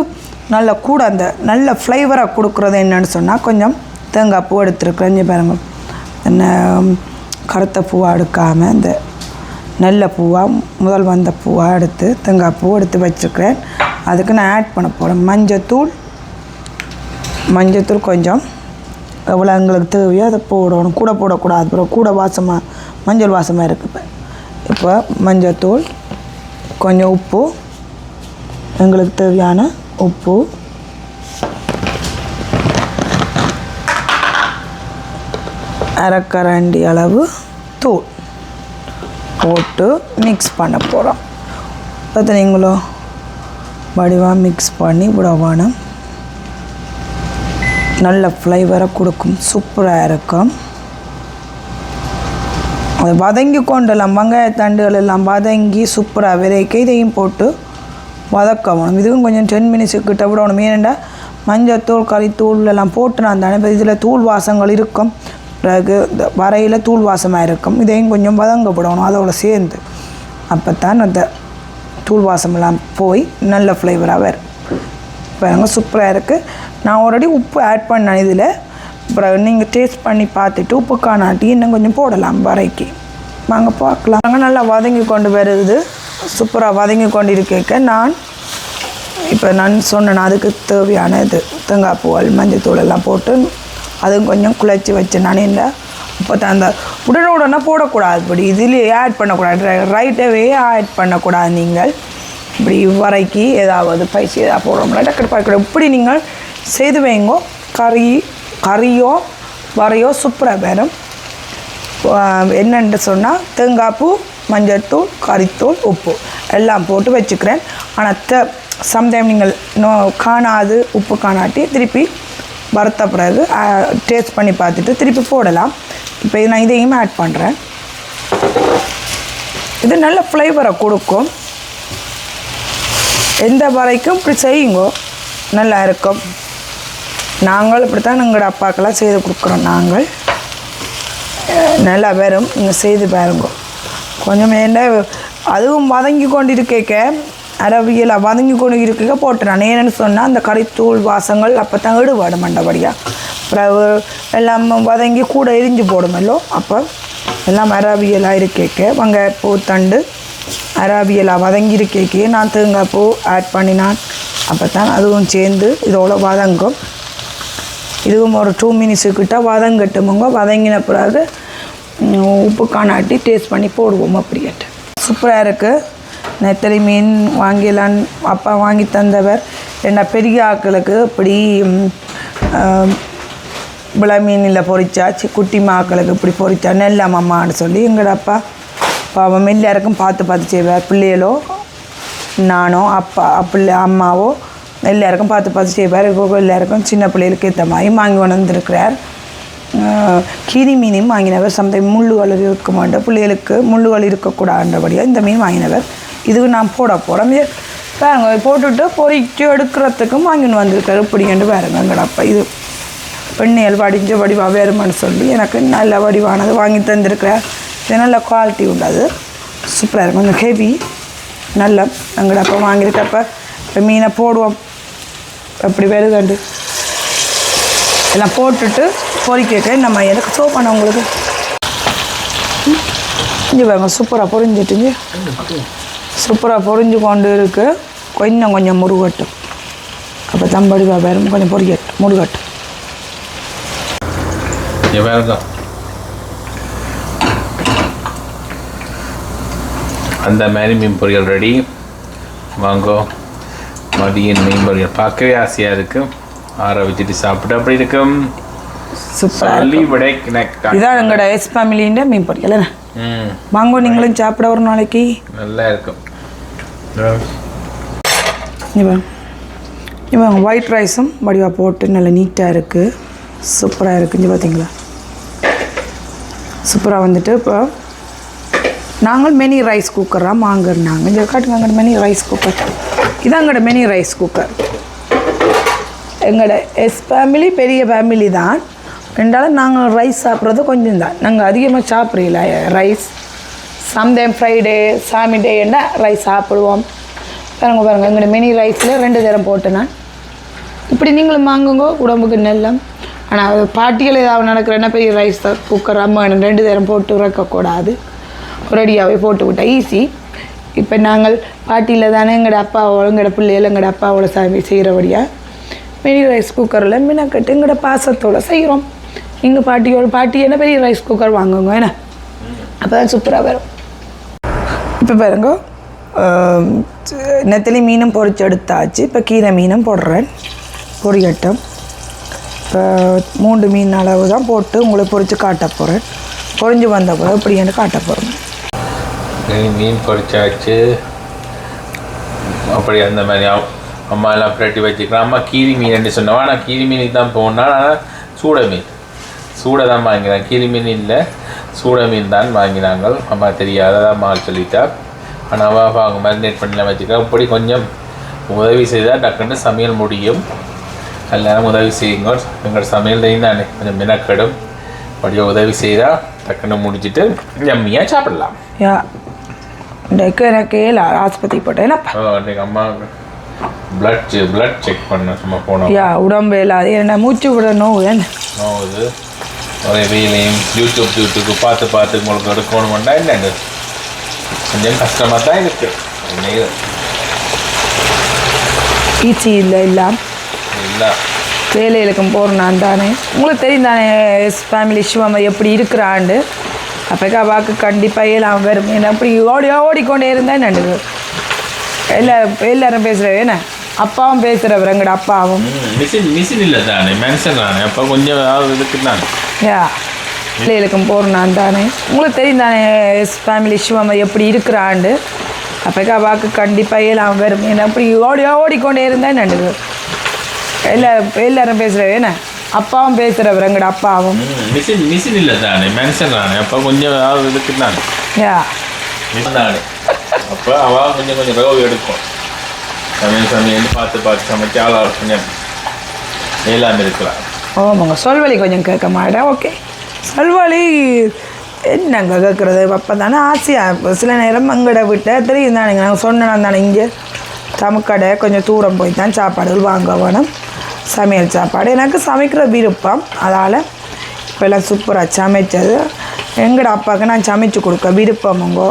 நல்ல கூட அந்த நல்ல ஃப்ளேவராக கொடுக்குறது என்னன்னு சொன்னால் கொஞ்சம் தேங்காய் பூ எடுத்துருக்குறேன். பாருங்க என்ன கருத்த பூவாக எடுக்காமல் இந்த நல்ல பூவாக முதல் வந்த பூவாக எடுத்து தேங்காய் பூ எடுத்து வச்சுருக்கிறேன். அதுக்கு நான் ஆட் பண்ண போகிறேன் மஞ்சத்தூள் கொஞ்சம் எவ்வளோ எங்களுக்கு தேவையோ அதை போடணும். கூட போடக்கூடாது. அப்புறம் கூட வாசமாக மஞ்சள் வாசமாக இருக்குது. இப்போ மஞ்சத்தூள் கொஞ்சம் உப்பு எங்களுக்கு தேவையான உப்பு அரைக்கரண்டி அளவு தூள் போட்டு மிக்ஸ் பண்ண போகிறோம். பார்த்தீங்களோ வடிவாக மிக்ஸ் பண்ணி விடவானம் நல்ல ஃப்ளேவரை கொடுக்கும். சூப்பராக இருக்கும். அது வதங்கி கொண்டெல்லாம் வெங்காயத்தண்டுகள் எல்லாம் வதங்கி சூப்பராக விரைக்க இதையும் போட்டு வதக்கணும். இதுவும் கொஞ்சம் 10 மினிட்ஸு கிட்ட விடணும். ஏனெண்டா மஞ்சத்தூள் கறித்தூள் எல்லாம் போட்டு நான் தானே இப்போ இதில் தூள் வாசங்கள் இருக்கும், பிறகு இந்த வரையில் தூள் வாசமாக இருக்கும். இதையும் கொஞ்சம் வதங்கப்படணும் அதோட சேர்ந்து. அப்போ தான் அந்த தூள் வாசமெல்லாம் போய் நல்ல ஃப்ளேவராக வரும். பாருங்க சூப்பராக இருக்குது. நான் ஆல்ரெடி உப்பு ஆட் பண்ணேன் இதில். அப்புறம் நீங்கள் டேஸ்ட் பண்ணி பார்த்துட்டு உப்பு காணாட்டி இன்னும் கொஞ்சம் போடலாம் வரைக்கு. வாங்க பார்க்கலாம். நாங்கள் நல்லா வதங்கி கொண்டு வருது, சூப்பராக வதங்கி கொண்டு இருக்க நான் இப்போ நான் சொன்னேன் அதுக்கு தேவையான இது தேங்காய் பூவல் மஞ்சத்தூள் எல்லாம் போட்டு அதுவும் கொஞ்சம் குழச்சி வச்சேன். நான் என்ன இப்போ தான் அந்த உடனே போடக்கூடாது, இப்படி இதுலேயே ஆட் பண்ணக்கூடாது, ரைட்டாகவே ஆட் பண்ணக்கூடாது. நீங்கள் இப்படி வரைக்கி ஏதாவது பைசி ஏதாவது போடுறோம்னா டக்கு பார்க்கணும். இப்படி நீங்கள் செய்து வைங்கோ, கறியோ வரையோ சூப்பராக வேணும். என்னென்று சொன்னால் தேங்காய் பூ மஞ்சத்தூள் கறித்தூள் உப்பு எல்லாம் போட்டு வச்சுக்கிறேன். ஆனால் சம்டைம் நீங்கள் காணாது உப்பு காணாட்டி திருப்பி வறுத்த பிறகு டேஸ்ட் பண்ணி பார்த்துட்டு திருப்பி போடலாம். இப்போ நான் இதையும் ஆட் பண்ணுறேன். இது நல்ல ஃப்ளேவரை கொடுக்கும். எந்த வரைக்கும் இப்படி செய்யுங்கோ நல்லா இருக்கும். நாங்கள் இப்படித்தான் எங்களோட அப்பாக்கெல்லாம் செய்து கொடுக்குறோம். நாங்கள் நல்லா வரும், நீங்கள் செய்து பாருங்க. கொஞ்சம் என்ன அதுவும் வதங்கி கொண்டு இருக்க அரவியலாக வதங்கி கொண்டு இருக்க போட்டு நான் என்னென்னு சொன்னால் அந்த கறித்தூள் வாசங்கள் அப்போ தான் ஈடுபாடு மண்டபடியாக பிறகு எல்லாம் வதங்கி கூட எரிஞ்சு போடுமல்லோ. அப்போ எல்லாம் அரவியலாக இருக்க வெங்காயப்பூ தண்டு அரவியலாக வதங்கி இருக்க நான் தேங்காய் பூ ஆட் பண்ணினான். அப்போ தான் அதுவும் சேர்ந்து இதோட வதங்கும். இதுவும் ஒரு 2 மினிட்ஸுக்கிட்ட வதங்கட்டுமுங்க. வதங்கின பிறகு உப்பு காணாட்டி டேஸ்ட் பண்ணி போடுவோம். அப்படின்ட்டு சூப்பராக இருக்குது. நெத்தலி மீன் வாங்கிலான் அப்பா வாங்கி தந்தவர். என்ன பெரிய ஆக்களுக்கு இப்படி விளை மீனில் பொரிச்சா குட்டி மாக்களுக்கு இப்படி பொரிச்சா நெல்ல அம்மான்னு சொல்லி எங்களோட அப்பா பாவம் எல்லாருக்கும் பார்த்து செய்வார். பிள்ளைகளோ நானோ அப்பா பிள்ளை அம்மாவோ எல்லாருக்கும் பார்த்து செய்வார். எல்லாருக்கும் சின்ன பிள்ளைகளுக்கு ஏற்ற மாதிரி வாங்கி கொண்டு வந்துருக்கிறார். கீரி மீனையும் வாங்கினவர். சம்டைம் முள்ளுகள் இருக்க மாட்டோம், பிள்ளைகளுக்கு முள்ளுகள் இருக்கக்கூடாதுன்றபடியாக இந்த மீன் வாங்கினவர். இதுக்கு நான் போட போகிறேன். பாருங்க போட்டுவிட்டு பொறிச்சு எடுக்கிறதுக்கும் வாங்கின்னு வந்திருக்காரு. இப்படின்ட்டு பாருங்க எங்கடப்பா இது பெண்ணியல் வடிஞ்ச வடிவாக வேறுமான்னு சொல்லி எனக்கு நல்ல வடிவானது வாங்கி தந்திருக்கிறார். இது நல்ல குவாலிட்டி உள்ளது, சூப்பராக இருக்கும். கொஞ்சம் ஹெவி நல்ல எங்கடப்பா வாங்கியிருக்கப்போ இப்போ மீனை போடுவோம். அப்படி வருகண்டு எல்லாம் போட்டுட்டு பொறிக்க நம்ம எனக்கு ஷோ பண்ண உங்களுக்கு இங்கே பாருங்க சூப்பராக பொரிஞ்சிட்டுங்க. சூப்பராக பொரிஞ்சு கொண்டு இருக்குது. கொஞ்சம் முருகட்டும். அப்போ தம்படிவா வேறு கொஞ்சம் பொரியட்டும் முருகட்டும். அந்த மாதிரி மீன் பொரியல் ரெடி. வாங்கோ மதியம் மீன் பொரியல் பார்க்கவே ஆசையாக இருக்குது. ஆற வச்சுட்டு சாப்பிட்டு அப்படி இருக்கும். இதான் எங்களோட எஸ் ஃபேமிலின்ற மீன் பொரியல். வாங்கோ நீங்களும் சாப்பிட ஒரு நாளைக்கு நல்லா இருக்கும். இவங்க ஒயிட் ரைஸும் வடிவாக போட்டு நல்லா நீட்டாக இருக்குது, சூப்பராக இருக்குது. இங்கே பார்த்தீங்களா சூப்பராக வந்துட்டு. இப்போ நாங்கள் மினி ரைஸ் குக்கராக வாங்கிருந்தாங்க. இங்கே காட்டுங்க எங்களோட மினி ரைஸ் குக்கர். இதான் எங்களோட மினி ரைஸ் குக்கர். எங்களோட எஸ் ஃபேமிலி பெரிய ஃபேமிலி தான். ரெண்டாலும் நாங்கள் ரைஸ் சாப்பிட்றது கொஞ்சம் தான். நாங்கள் அதிகமாக சாப்பிட்றீங்களா ரைஸ். சம்டைம் ஃப்ரைடே சாமிடே என்ன ரைஸ் சாப்பிடுவோம். பாருங்க எங்களோட மினி ரைஸில் 2 தரம் போட்டு நான் இப்படி நீங்களும் வாங்குங்க உடம்புக்கு நெல்லம். ஆனால் பாட்டிகள் ஏதாவது நடக்கிறேன்னா பெரிய ரைஸ் குக்கர் அம்மா 2 தரம் போட்டு இறக்கக்கூடாது, ரெடியாகவே போட்டு விட்டால் ஈஸி. இப்போ நாங்கள் பாட்டியில் தானே எங்களோட அப்பாவோட எங்களோட பிள்ளைகள் எங்களோட அப்பாவோட சாமி செய்கிறபடியாக மினி ரைஸ் குக்கரில் மினக்கட்டு எங்களோட பாசத்தோடு செய்கிறோம். நீங்கள் பாட்டி என்ன பெரிய ரைஸ் குக்கர் வாங்குங்க என்ன, அப்போ தான் சூப்பராக வரும். இப்போ பாருங்க நெத்தலி மீனும் பொரிச்சு எடுத்தாச்சு. இப்போ கீரை மீனும் போடுறேன் பொரியட்டும். இப்போ 3 மீன் அளவு தான் போட்டு உங்களுக்கு பொரித்து காட்ட போகிறேன். பொரிஞ்சு வந்த பிறகு இப்படின்னு காட்ட போகிறேன். மீன் பொரிச்சாச்சு. அப்படி அந்த மாதிரி அம்மா எல்லாம் பிரட்டி வச்சுக்கிறேன். அம்மா கீரி மீன் சொன்னோம். ஆனால் கீரி மீனுக்கு தான் போனால் ஆனால் சூட மீன் தான் வாங்கிக்கிறேன். கீரி மீன் இல்லை சூட மீன் தான் வாங்கினாங்க. அம்மா தெரியாததான் அம்மா சொல்லிட்டா. ஆனால் அவள் அவங்க மேரினேட் பண்ணலாம் வச்சுக்கா. இப்படி கொஞ்சம் உதவி செய்தால் டக்குன்னு சமையல் முடியும். எல்லாரும் உதவி செய்யுங்க. எங்களோட சமையல் தானே கொஞ்சம் மினக்கெடும். அப்படியே உதவி செய்தால் டக்குன்னு முடிச்சுட்டு எம்மியாக சாப்பிடலாம். யா எனக்கு ஆஸ்பத்திரி போட்டேன். அன்றைக்கு அம்மா பிளட் செக் பண்ண சும்மா போனோம். யா உடம்பு இல்லாது என்ன மூச்சு விட நோவு நோவுது. ஒரே வெயிலையும் யூடியூப் பார்த்து உங்களுக்கு எடுக்கணுமெண்டா என்னங்க கொஞ்சம் கஷ்டமாக தான் இருக்கு. ஈச்சி இல்லை இல்லை வேலைகளுக்கும் போகிறேன் நான் தானே. உங்களுக்கு தெரியும் தானே ஃபேமிலி சிவம் எப்படி இருக்கிறாண்டு. அப்போக்கா வாக்கு கண்டிப்பாக ஏலாம் வரும். என்ன அப்படி ஓடிக்கொண்டே இருந்தால் என்னண்டு எல்லாரும் பேசுகிறவ என்ன அப்பாவும் பேசுகிறவர் எங்கட அப்பாவும் மிஷின் இல்லை தானே மனுஷன் தானே. அப்போ கொஞ்சம் இதுக்கு தான் யா வேலைகளுக்கும் போகிறேன் நான் தானே. உங்களுக்கு தெரியும் தானே ஃபேமிலி சிவம் எப்படி இருக்கிறாண்டு. அப்போக்கா வாக்கு கண்டிப்பாக ஏலாம் வரும். என்ன அப்படி ஓடிக்கொண்டே இருந்தால் என்னண்டு எல்லாரும் பேசுகிறவ என்ன அப்பாவும் பேசுகிறவர் எங்கட அப்பாவும் மிஷின் இல்லை தானே மனுஷன் தானே. அப்போ கொஞ்சம் இதுக்கு தான் யா தானே. அப்போ அவள் கொஞ்சம் ரவு எடுக்கும். சமையல் பார்த்து சமைச்சு ஆளாக கொஞ்சம் எல்லாமே இருக்கலாம். ஆமாங்க சொல்வழி கொஞ்சம் கேட்க மாட்டேன். ஓகே சொல்வழி என்னங்க கேட்குறது அப்போ தானே ஆசையாக சில நேரம் அங்கடை விட்ட தெரியும் தானுங்க. நாங்கள் சொன்னோம் தானே இங்கே தமிழ்கடை கொஞ்சம் தூரம் போய் தான் சாப்பாடுகள் வாங்க வேணும். சமையல் சாப்பாடு எனக்கு சமைக்கிற விருப்பம். அதால் இப்போல்லாம் சூப்பராக சமைச்சது எங்கட அப்பாவுக்கு நான் சமைச்சு கொடுக்க விருப்பமுங்கோ.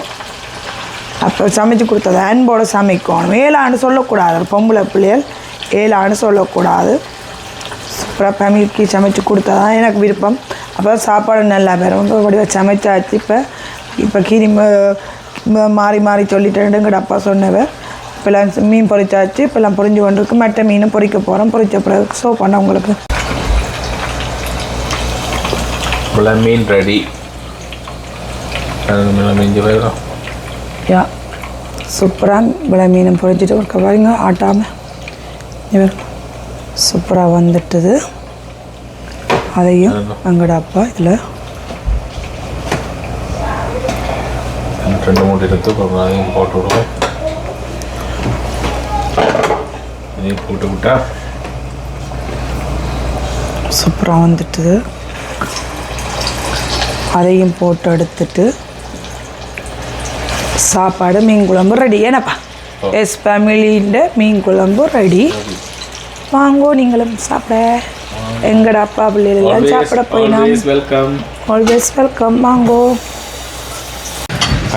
அப்போ சமைச்சு கொடுத்தது அன்போடு சமைக்கணும். ஏழாண்டு சொல்லக்கூடாது. பொம்பளை பிள்ளைகள் ஏழாண்டு சொல்லக்கூடாது. சூப்பராக ஃபேமிலிக்கு சமைச்சு கொடுத்தா தான் எனக்கு விருப்பம். அப்போ சாப்பாடு நல்லா வரும். வடிவாக சமைச்சாச்சு. இப்போ கீரி மாறி சொல்லிட்டேன் எங்கட அப்பா சொன்னவன். இப்போல்லாம் மீன் பொரிச்சாச்சு. இப்போல்லாம் பொரிஞ்சு கொண்டிருக்கு. மற்ற மீனும் பொரிக்க போகிறோம். பொரிச்ச பிறகு சோ பண்ண உங்களுக்கு மீன் ரெடி. யா சூப்பராக விலை மீனும் பொரிச்சிட்டு ஒரு பாருங்க ஆட்டாமல் இவர் சூப்பராக வந்துட்டுது. அதையும் எங்கட அப்பா இதில் 2-3 எடுத்து அதையும் போட்டு விடுவோம். அதையும் போட்டு விட்டா சூப்பராக வந்துட்டுது. அதையும் போட்டு எடுத்துட்டு சாப்பாடு மீன் குழம்பு ரெடி. ஏன்னாப்பா எஸ் ஃபேமிலின்ற மீன் குழம்பு ரெடி. வாங்கோ நீங்களும் சாப்பிட. எங்கட அப்பா பிள்ளைகள் சாப்பிட போயினா ஆல்வேஸ் வெல்கம். வாங்கோ.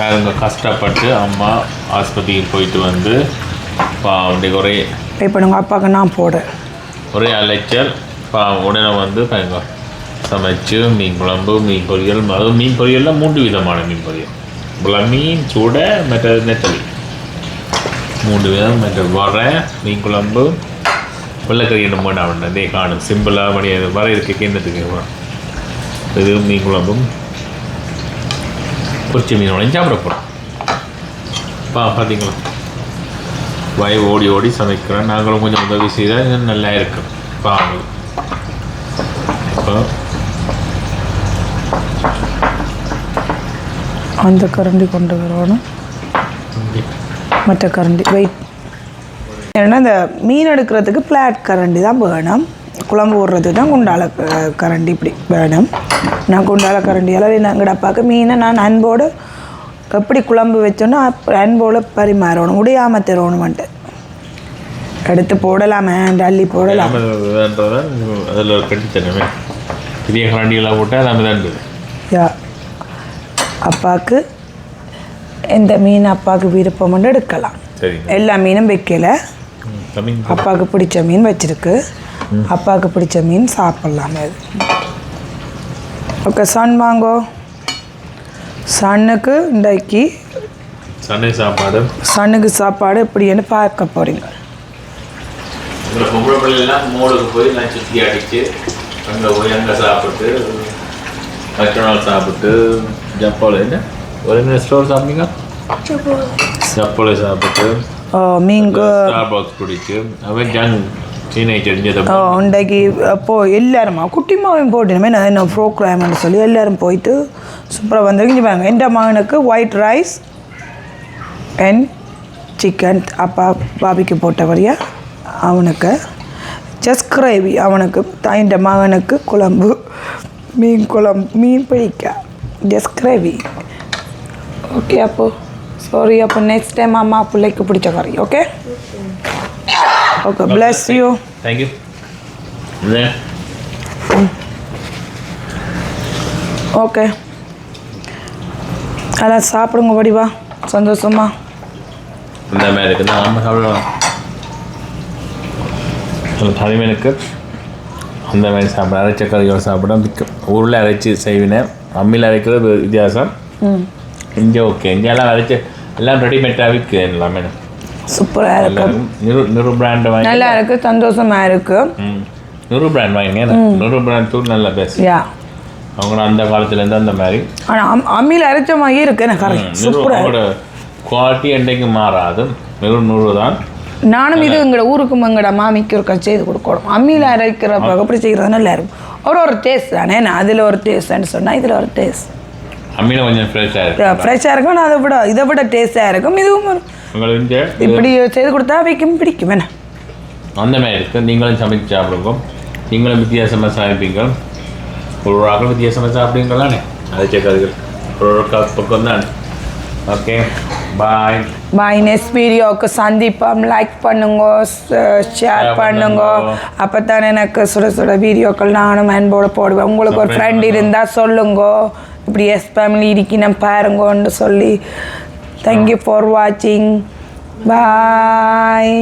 அவங்க கஷ்டப்பட்டு அம்மா ஆஸ்பத்திரிக்கு போயிட்டு வந்து ஒரே பே பண்ணுங்க. அப்பாவுக்கு நான் போடுறேன். ஒரே அலைச்சல். உடனே வந்து பாருங்க சமைச்சு மீன் குழம்பு மீன் பொரியல். அதுவும் மீன் பொரியலில் 3 விதமான மீன் பொரியல். மீன் சூட மற்றது நெத்தலி 3 விதம். மற்ற வர மீன் குழம்பு வெள்ளைக்கறி என்ன வேண்டாம் அதே காணும் சிம்பிளாக மணி வர இருக்கு என்னத்துக்கு. இது மீன் குழம்பும் பொரிச்ச மீனோடையும் சாப்பிட போகிறோம். பார்த்தீங்களா வய ஓடி சமைக்கிறோம். நாங்களும் கொஞ்சம் உதவி செய்தால் நல்லா இருக்கும். இப்போ அந்த கரண்டி கொண்டு வரணும். மற்ற கரண்டி வெயிட். ஏன்னா இந்த மீன் எடுக்கிறதுக்கு பிளாட் கரண்டி தான் வேணும். குழம்பு போடுறதுக்கு தான் குண்டால கரண்டி இப்படி வேணும். நான் குண்டால கரண்டியால் எங்கட அப்பாவுக்கு மீனை நான் அன்போடு எப்படி குழம்பு வச்சோன்னா அன்போடு பரிமாறணும். உடையாமல் தரணுமென்ட்டு எடுத்து போடலாமே அள்ளி போடலாம். அதில் கட்டித்தனமே பெரிய கரண்டியெல்லாம் போட்டால் அது தான் இருக்குது. யா அப்பாவுக்கு எந்த மீன் அப்பாவுக்கு விருப்பம்னு எடுக்கலாம். எல்லா மீனும் வைக்கல. அப்பாவுக்கு பிடிச்ச மீன் வச்சிருக்கு. அப்பாவுக்கு பிடிச்ச மீன் சாப்பிட்லாம். அது ஓகே. சன் வாங்கோ. சன்னுக்கு இன்றைக்கு சன்னுக்கு சாப்பாடு எப்படின்னு பார்க்க போகிறீங்க. பொம்பளை பிள்ளைலாம் மோளுக்கு போய் நான் சுற்றி அடித்து அங்கே போய் அங்கே சாப்பிட்டு மெக்டொனால்ட் சாப்பிட்டு ஜப்பாவில் என்ன ஒரு ஸ்டோர் சாப்பிட்டீங்க ஜப்பாவில் சாப்பிட்டு மீன் ஸ்டார் பாக்ஸ் குடிச்சு அவன் ஜங் டீனேஜர் இன்றைக்கு அப்போது எல்லாருமா குட்டிமாவையும் போட்டுமே நான் என்ன ப்ரோக்ராம்னு சொல்லி எல்லோரும் போயிட்டு சூப்பராக வந்துருக்கீங்க பாருங்க. என் மகனுக்கு ஒயிட் ரைஸ் அண்ட் சிக்கன் அப்பா பாபிக்கு போட்டவரையா அவனுக்கு ஜஸ்ட் கிரேவி, அவனுக்கு என் மகனுக்கு குழம்பு மீன் பிடிக்க ஜஸ்ட் கிரேவி. ஓகே அப்போ சாரி அப்போ நெக்ஸ்ட் டைம் அம்மா பிள்ளைக்கு பிடிச்ச கறி. Okay okay bless you. Thank you. Okay அதான் சாப்பிடுங்க வடிவா சந்தோஷமா. இந்த மாதிரி இருக்குது நம்ம சாப்பிடலாம். தலைமைக்கு அந்த மாதிரி சாப்பிட அரைச்ச கறியோடு சாப்பிட ஊரில் அரைச்சி செய்வினேன். அம்மியில் அரைக்கிறது வித்தியாசம். இங்கே ஓகே இங்கெல்லாம் அரைச்சி எல்லாம் ரெடிமேடாக விற்குது எல்லாமே. சூப்பராக இருக்கும். நிறு பிராண்ட் வாங்கி நல்லா இருக்குது, சந்தோஷமாக இருக்குது. நிறு பிராண்ட் வாங்கிங்க. நிறு பிராண்ட் தூள் நல்லா பேசு. யா அவங்க அந்த காலத்துலேருந்து அந்த மாதிரி. ஆனால் அம்மியில் அரைச்ச மாதிரி இருக்கு எனக்கு கறி சூப்பராக. குவாலிட்டி என்றைக்கு மாறாது. நூறு தான். நானும் இது எங்களோட ஊருக்கும் எங்களோட மாமிக்கு ஒரு செய்து கொடுக்கணும். அம்மியில் அரைக்கிற அப்படி செய்கிறது நல்லா இருக்கும். ஒரு டேஸ்ட் தானே. நான் அதில் ஒரு டேஸ்ட்னு சொன்னால் இதில் ஒரு டேஸ்ட். அம்மியில் கொஞ்சம் ஃப்ரெஷ்ஷாக இருக்கும். நான் இதை விட டேஸ்ட்டாக இருக்கும். இதுவும் இப்படி செய்து கொடுத்தா வைக்கும் பிடிக்கும் என்ன அந்த மாதிரி இருக்குது. நீங்களும் சமைச்சு சாப்பிடுங்க. நீங்களும் வித்தியாசமாக சமைப்பீங்க. ஒரு ஆக்கள் வித்தியாசமாக சாப்பிடுங்களானே அரைச்ச கறிகள் ஒரு பக்கம் தான். ஓகே பாய் பாய். நெக்ஸ்ட் வீடியோவுக்கு சந்திப்போம். லைக் பண்ணுங்க, ஷேர் பண்ணுங்க. அப்போ தானே எனக்கு சுட சுட வீடியோக்கள் நானும் அன்போடு போடுவேன். உங்களுக்கு ஒரு ஃப்ரெண்ட் இருந்தால் சொல்லுங்க, இப்படி எஸ் ஃபேமிலி இருக்கணும் பாருங்கன்னு சொல்லி. தேங்க்யூ ஃபார் வாட்சிங். பாய்.